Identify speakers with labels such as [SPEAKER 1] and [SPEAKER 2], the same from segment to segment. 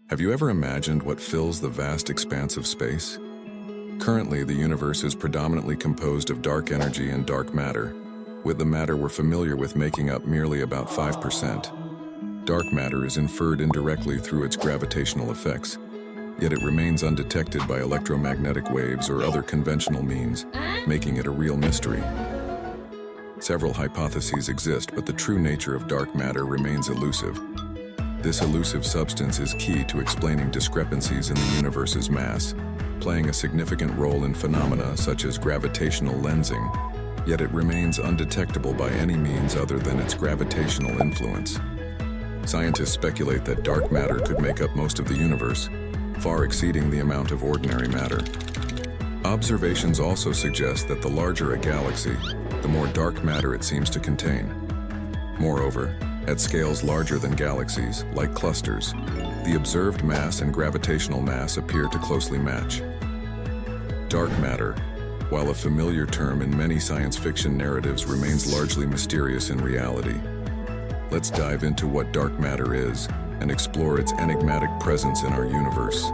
[SPEAKER 1] Have you ever imagined what fills the vast expanse of space? Currently, the universe is predominantly composed of dark energy and dark matter, with the matter we're familiar with making up merely about 5%. Dark matter is inferred indirectly through its gravitational effects, yet it remains undetected by electromagnetic waves or other conventional means, making it a real mystery. Several hypotheses exist, but the true nature of dark matter remains elusive. This elusive substance is key to explaining discrepancies in the universe's mass, playing a significant role in phenomena such as gravitational lensing, yet it remains undetectable by any means other than its gravitational influence. Scientists speculate that dark matter could make up most of the universe, far exceeding the amount of ordinary matter. Observations also suggest that the larger a galaxy, the more dark matter it seems to contain. Moreover, at scales larger than galaxies, like clusters, the observed mass and gravitational mass appear to closely match. Dark matter, while a familiar term in many science fiction narratives, remains largely mysterious in reality. Let's dive into what dark matter is and explore its enigmatic presence in our universe.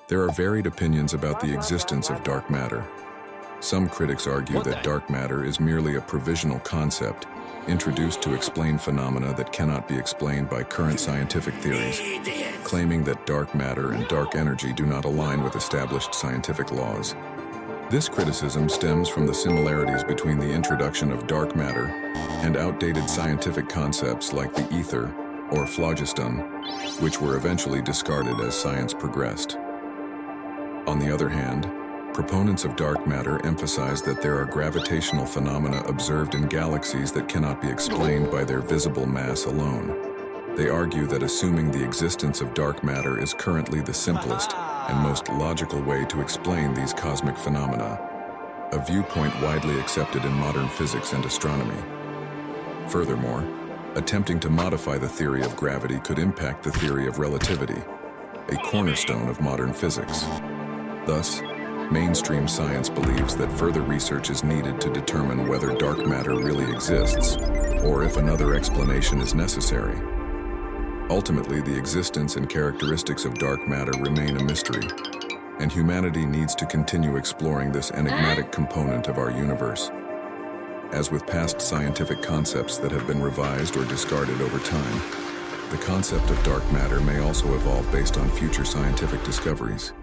[SPEAKER 1] There are varied opinions about the existence of dark matter. Some critics argue that dark matter is merely a provisional concept, introduced to explain phenomena that cannot be explained by current scientific theories, claiming that dark matter and dark energy do not align with established scientific laws. This criticism stems from the similarities between the introduction of dark matter and outdated scientific concepts like the ether or phlogiston, which were eventually discarded as science progressed. On the other hand, proponents of dark matter emphasize that there are gravitational phenomena observed in galaxies that cannot be explained by their visible mass alone. They argue that assuming the existence of dark matter is currently the simplest and most logical way to explain these cosmic phenomena, a viewpoint widely accepted in modern physics and astronomy. Furthermore, attempting to modify the theory of gravity could impact the theory of relativity, a cornerstone of modern physics. Thus, mainstream science believes that further research is needed to determine whether dark matter really exists, or if another explanation is necessary. Ultimately, the existence and characteristics of dark matter remain a mystery, and humanity needs to continue exploring this enigmatic component of our universe. As with past scientific concepts that have been revised or discarded over time, the concept of dark matter may also evolve based on future scientific discoveries.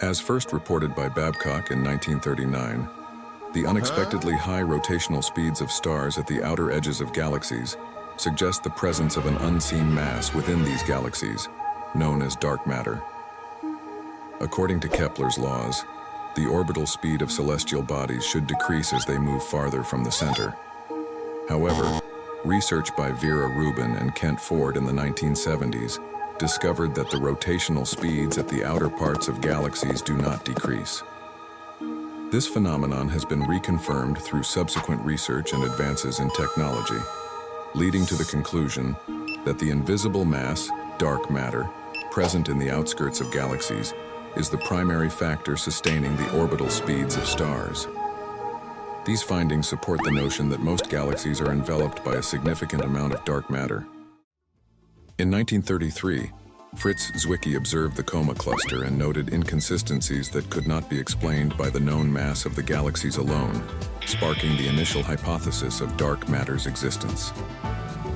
[SPEAKER 1] As first reported by Babcock in 1939, the unexpectedly high rotational speeds of stars at the outer edges of galaxies suggest the presence of an unseen mass within these galaxies, known as dark matter. According to Kepler's laws, the orbital speed of celestial bodies should decrease as they move farther from the center. However, research by Vera Rubin and Kent Ford in the 1970s discovered that the rotational speeds at the outer parts of galaxies do not decrease. This phenomenon has been reconfirmed through subsequent research and advances in technology, leading to the conclusion that the invisible mass, dark matter, present in the outskirts of galaxies is the primary factor sustaining the orbital speeds of stars. These findings support the notion that most galaxies are enveloped by a significant amount of dark matter. In 1933, Fritz Zwicky observed the Coma Cluster and noted inconsistencies that could not be explained by the known mass of the galaxies alone, sparking the initial hypothesis of dark matter's existence.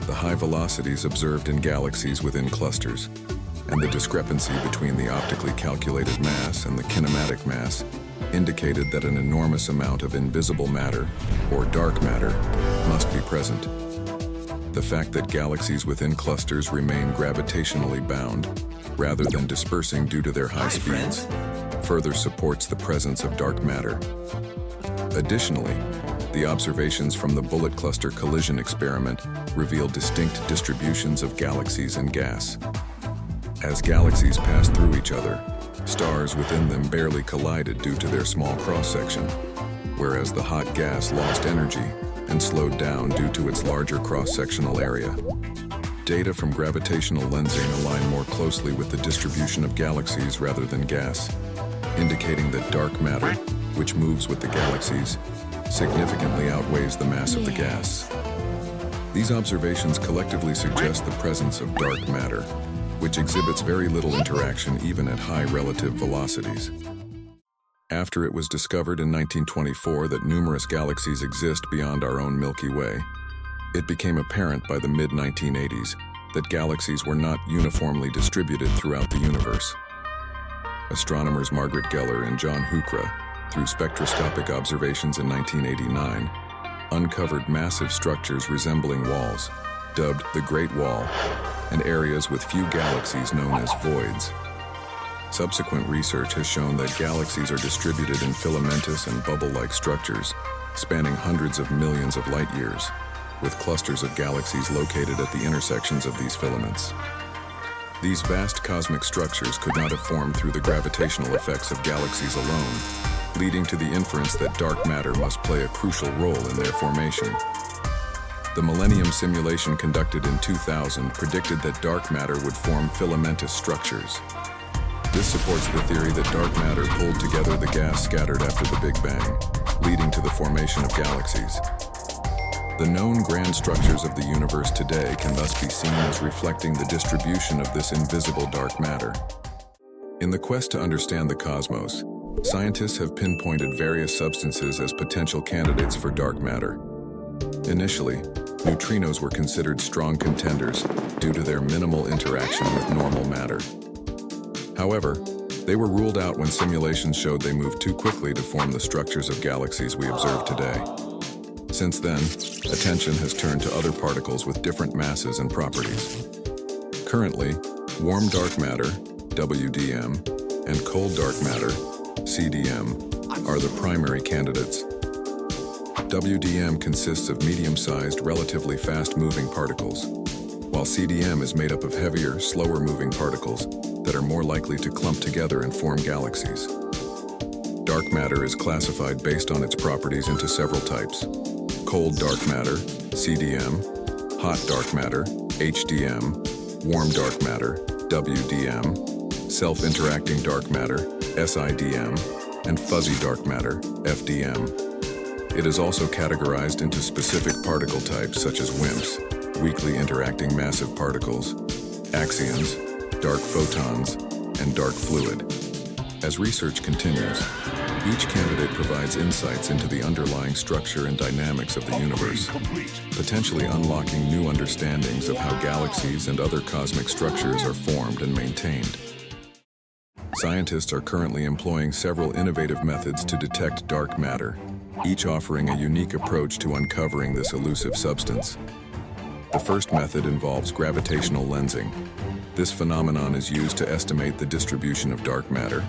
[SPEAKER 1] The high velocities observed in galaxies within clusters, and the discrepancy between the optically calculated mass and the kinematic mass indicated that an enormous amount of invisible matter, or dark matter, must be present. The fact that galaxies within clusters remain gravitationally bound, rather than dispersing due to their high speeds, further supports the presence of dark matter. Additionally, the observations from the Bullet Cluster Collision Experiment reveal distinct distributions of galaxies and gas. As galaxies passed through each other, stars within them barely collided due to their small cross-section, whereas the hot gas lost energy and slowed down due to its larger cross-sectional area. Data from gravitational lensing align more closely with the distribution of galaxies rather than gas, indicating that dark matter, which moves with the galaxies, significantly outweighs the mass of the gas. These observations collectively suggest the presence of dark matter, which exhibits very little interaction even at high relative velocities. After it was discovered in 1924 that numerous galaxies exist beyond our own Milky Way, it became apparent by the mid-1980s that galaxies were not uniformly distributed throughout the universe. Astronomers Margaret Geller and John Huchra, through spectroscopic observations in 1989, uncovered massive structures resembling walls, dubbed the Great Wall, and areas with few galaxies known as voids. Subsequent research has shown that galaxies are distributed in filamentous and bubble-like structures, spanning hundreds of millions of light years, with clusters of galaxies located at the intersections of these filaments. These vast cosmic structures could not have formed through the gravitational effects of galaxies alone, leading to the inference that dark matter must play a crucial role in their formation. The Millennium simulation conducted in 2000 predicted that dark matter would form filamentous structures. This supports the theory that dark matter pulled together the gas scattered after the Big Bang, leading to the formation of galaxies. The known grand structures of the universe today can thus be seen as reflecting the distribution of this invisible dark matter. In the quest to understand the cosmos, scientists have pinpointed various substances as potential candidates for dark matter. Initially, neutrinos were considered strong contenders due to their minimal interaction with normal matter. However, they were ruled out when simulations showed they moved too quickly to form the structures of galaxies we observe today. Since then, attention has turned to other particles with different masses and properties. Currently, warm dark matter, WDM, and cold dark matter, CDM, are the primary candidates. WDM consists of medium-sized, relatively fast-moving particles, while CDM is made up of heavier, slower-moving particles that are more likely to clump together and form galaxies. Dark matter is classified based on its properties into several types: cold dark matter, CDM, hot dark matter, HDM, warm dark matter, WDM, self-interacting dark matter, SIDM, and fuzzy dark matter, FDM. It is also categorized into specific particle types such as WIMPs, weakly interacting massive particles, axions, dark photons, and dark fluid. As research continues, each candidate provides insights into the underlying structure and dynamics of the universe, potentially unlocking new understandings of how galaxies and other cosmic structures are formed and maintained. Scientists are currently employing several innovative methods to detect dark matter, each offering a unique approach to uncovering this elusive substance. The first method involves gravitational lensing. This phenomenon is used to estimate the distribution of dark matter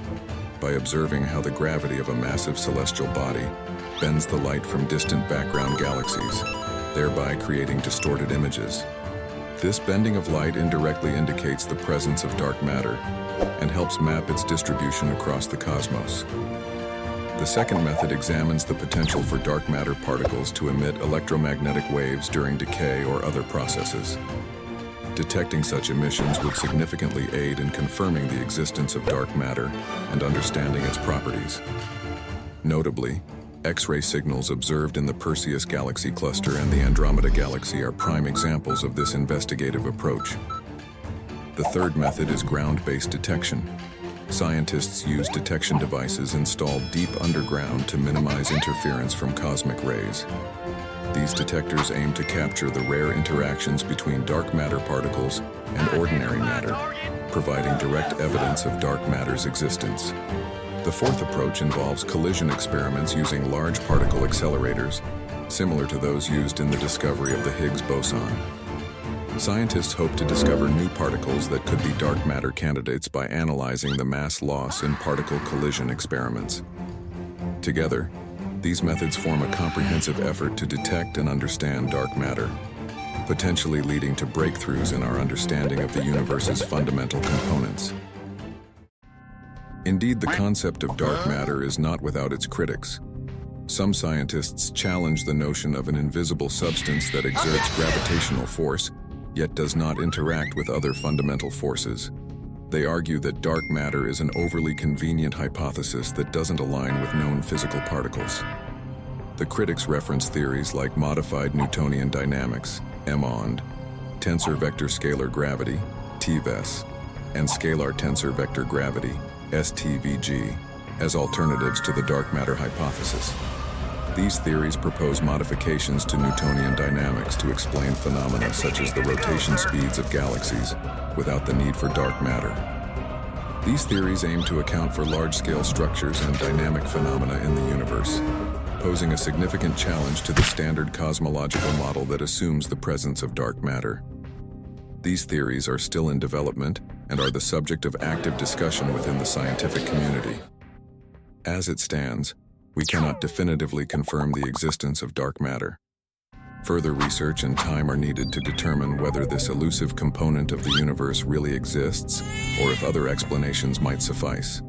[SPEAKER 1] by observing how the gravity of a massive celestial body bends the light from distant background galaxies, thereby creating distorted images. This bending of light indirectly indicates the presence of dark matter and helps map its distribution across the cosmos. The second method examines the potential for dark matter particles to emit electromagnetic waves during decay or other processes. Detecting such emissions would significantly aid in confirming the existence of dark matter and understanding its properties. Notably, X-ray signals observed in the Perseus galaxy cluster and the Andromeda galaxy are prime examples of this investigative approach. The third method is ground-based detection. Scientists use detection devices installed deep underground to minimize interference from cosmic rays. These detectors aim to capture the rare interactions between dark matter particles and ordinary matter, providing direct evidence of dark matter's existence. The fourth approach involves collision experiments using large particle accelerators, similar to those used in the discovery of the Higgs boson. Scientists hope to discover new particles that could be dark matter candidates by analyzing the mass loss in particle collision experiments. Together, these methods form a comprehensive effort to detect and understand dark matter, potentially leading to breakthroughs in our understanding of the universe's fundamental components. Indeed, the concept of dark matter is not without its critics. Some scientists challenge the notion of an invisible substance that exerts gravitational force, yet does not interact with other fundamental forces. They argue that dark matter is an overly convenient hypothesis that doesn't align with known physical particles. The critics reference theories like modified Newtonian dynamics, MOND, tensor vector scalar gravity, TVES, and scalar tensor vector gravity, STVG, as alternatives to the dark matter hypothesis. These theories propose modifications to Newtonian dynamics to explain phenomena such as the rotation speeds of galaxies without the need for dark matter. These theories aim to account for large-scale structures and dynamic phenomena in the universe, posing a significant challenge to the standard cosmological model that assumes the presence of dark matter. These theories are still in development and are the subject of active discussion within the scientific community. As it stands, we cannot definitively confirm the existence of dark matter. Further research and time are needed to determine whether this elusive component of the universe really exists or if other explanations might suffice.